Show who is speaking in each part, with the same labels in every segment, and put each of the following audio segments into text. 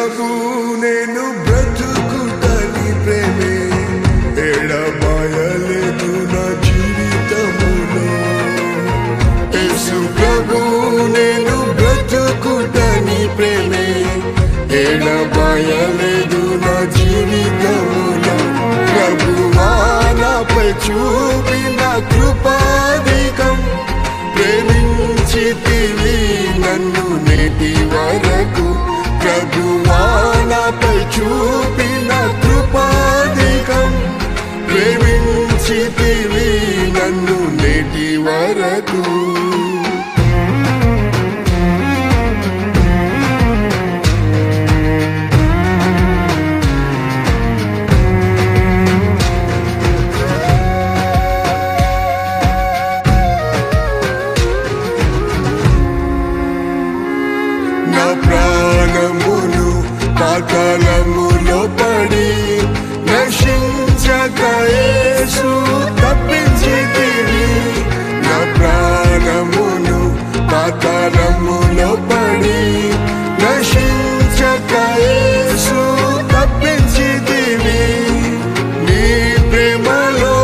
Speaker 1: ప్రభు నేను బ్రతుకుటని ప్రేమే ఎడబాయలేదు నా జీవితములో. యేసు ప్రభు నేను బ్రతుకుటని ప్రేమే ఎడబాయలేదు నా జీవితములో. ప్రభువా నాపై చూపిన కృపాధికం, ప్రేమించితివి నన్ను నేటి వరకు. ప్రభువా నాపై చూపిన కృపాధికం, ప్రేమించితివి నన్ను నేటి వరకు. నా ప్రాణమును పాతాళములో పడి నశించక యేసు తప్పించితివి. నా ప్రాణమును పాతాళములో పడి నశించక యేసు తప్పించితివి. నీ ప్రేమలో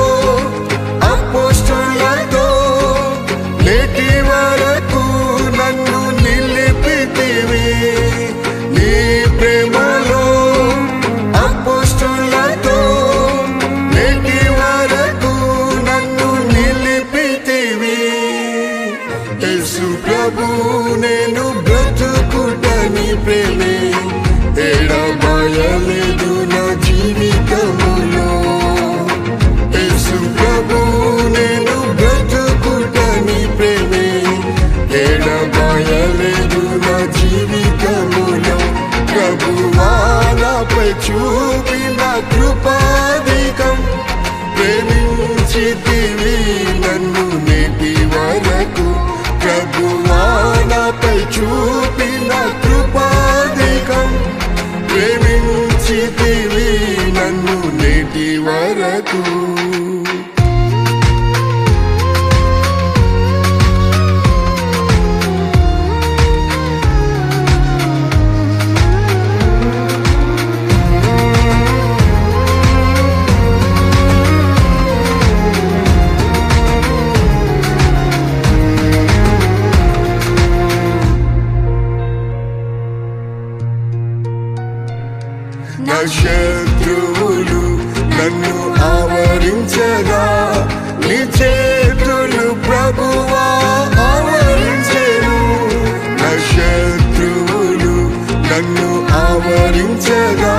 Speaker 1: అపోస్తలులతో నేటి వరకు నన్ను నిలిపితివి. నీ ప్రేమలో అపోస్తలులతో నేటి వరకు నన్ను నిలిపితివి. యేసు ప్రభు నేను బ్రతుకుటని ప్రేమే ఎడబాయలేదు నా జీవితములో. యేసు ప్రభు నేను బ్రతుకుటని ప్రేమే ఎడబాయలేదు నా జీవితములో. ప్రభువా నాపై చూపిన కృపాధికం, ప్రేమించితివి నన్ను నేటి వరకు. ప్రభువా నాపై చూపిన కృపాధికం, ప్రేమించితివి నన్ను నేటి వరకు. నా శత్రువులు నన్ను ఆవరించగా నీ చేతులు ప్రభువా ఆవరించెను. నా శత్రువులు నన్ను ఆవరించగా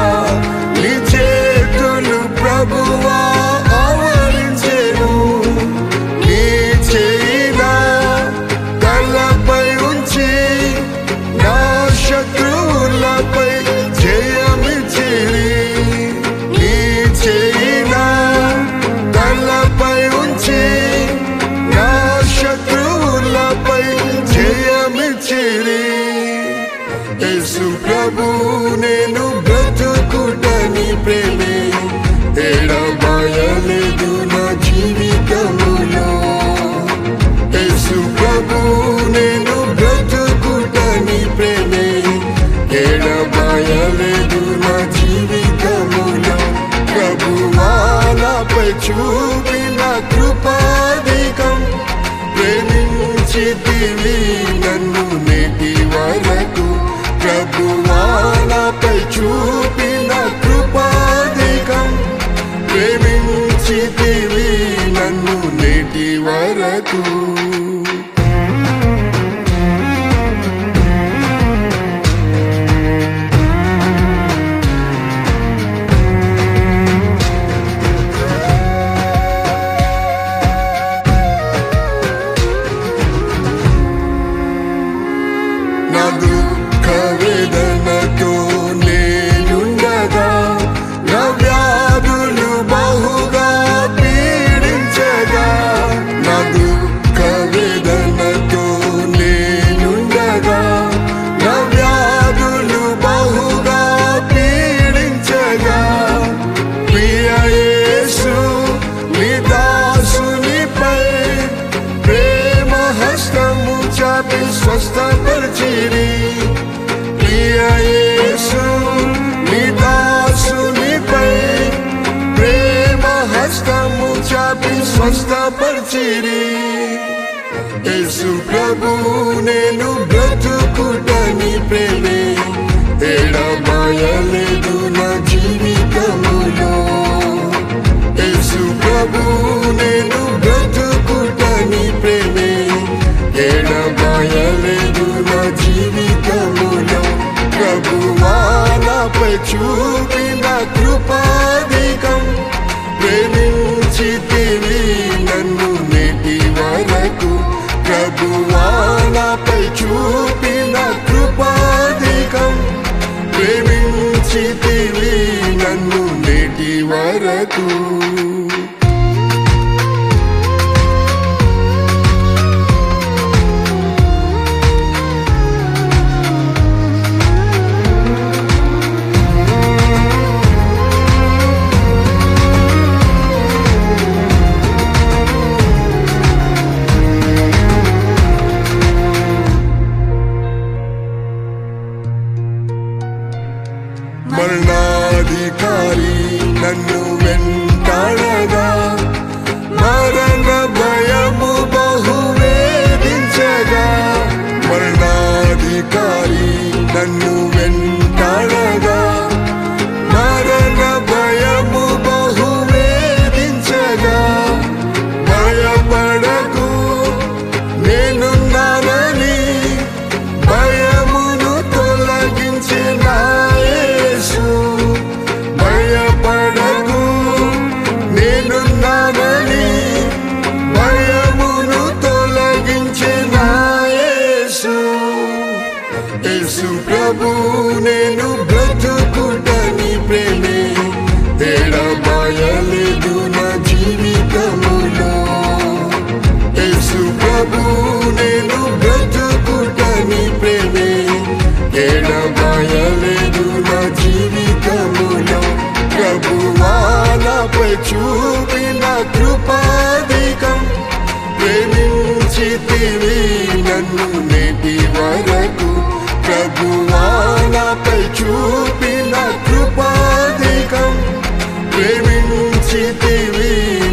Speaker 1: నీ చేతులు ప్రభువా ఆవరించెను. నీ చేయిన తలపై ఉంచి నా శత్రువులపై జయమిచ్చిరి. నీ చేయిన తలపై ఉంచి నా శత్రువులపై జయమిచ్చిరి. యేసు ప్రభు నేను బ్రతుకుటని ప్రేమే ఎడబాయలేదు నా జీవితములో. యేసు ప్రభు నేను బ్రతుకుటని ప్రేమే ఎడబాయలేదు నా జీవితములో. ప్రభువా నాపై చూపిన కృపాధికం, ప్రేమించితివి నన్ను నేటి వరకు. ప్రభువా నాపై చూపిన కృపాధికం, ప్రేమించితివి నన్ను నేటి వరకు. నా దుఃఖ వేదనతో నేనుండగా నా వ్యాధులు బహుగా పీడించగా. నా దుఃఖ వేదనతో నేనుండగా నా వ్యాధులు బహుగా పీడించగా. ప్రియ యేసు నీ దాసునిపై ప్రేమ హస్తము చాపి స్వస్థపరిచిరి. ప్రియ యేసు స్వస్థపరిచిరి. యేసు ప్రభు నేను బ్రతుకుటని ప్రేమే ఎడబాయలేదు నా జీవితములో. యేసు ప్రభు నేను బ్రతుకుటని ప్రేమే ఎడబాయలేదు నా జీవితములో. ప్రభువా నాపై చూపిన కృపాధికం, ప్రేమించితివి నన్ను నేటి వరకు. ప్రభువా నాపై చూపిన కృపాధికం, ప్రేమించితివి నన్ను నేటి వరకు. మరణాధికారి నన్ను వెంటాడగా, మరణ భయము బహు వేధించగా. మరణాధికారి నన్ను వెంటాడగా, మరణ భయము బహు వేధించగా. భయపడకు నేనున్నానని భయమును తొలగించిన యేసు. భయపడకు నేనున్నానని భయమును తొలగించిన యేసు. యేసు ప్రభు నేను బ్రతుకుటని ప్రేమే ఎడబాయలేదు నా జీవితములో. యేసు ప్రభు నేను బ్రతుకుటని ప్రేమే ఎడబాయలేదు నా జీవితములో. ప్రభువా నాపై చూపిన కృపాధికం, ప్రేమించితివి నన్ను నేటి వరకు. ప్రభువా నాపై చూపిన కృపాధికం, ప్రేమించితివి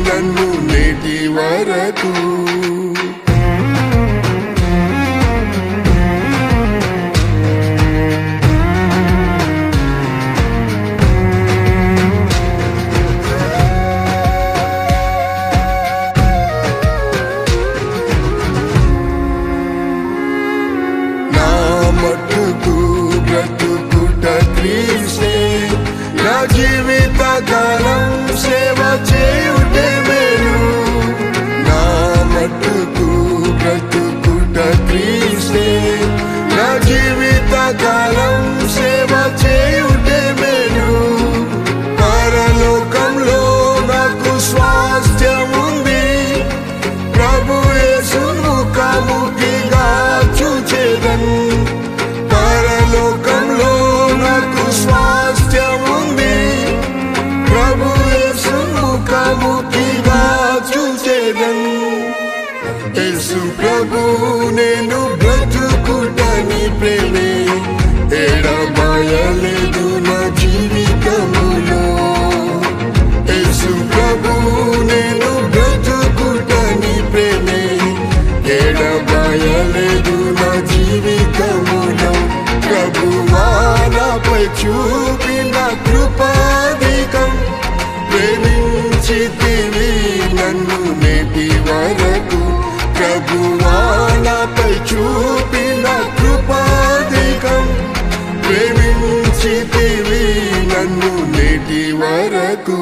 Speaker 1: నన్ను నేటి వరకు. బ్రతుకుట క్రీస్తే, నా జీవిత కాలం సేవ చేయుటే మేలు. నా మట్టుకు బ్రతుకుట క్రీస్తే, నా జీవిత కాలం సేవ చేయుటే మేలు. పరలోకంలో నాకు స్వాస్థ్యం ఉంది, ప్రభు యేసు ముఖాముఖిగా చూచెదన్. పరలోకంలో నాకు స్వాస్థ్యం ఉంది, ప్రభు యేసు ముఖాముఖిగా చూచెదన్. యేసు ప్రభు నేను బ్రతుకుటని ప్రేమే ఎడబాయలేదు నా జీవితములో. యేసు ప్రభు నేను బ్రతుకుటని ప్రేమే ఎడబాయలేదు నా జీవితములో. ప్రభువా నాపై చూపిన కృపాధికం, ప్రేమించితివి నన్ను నేటి వరకు. ప్రభువా నాపై చూపిన కృపాధికం, ప్రేమించితివి నన్ను నేటి వరకు.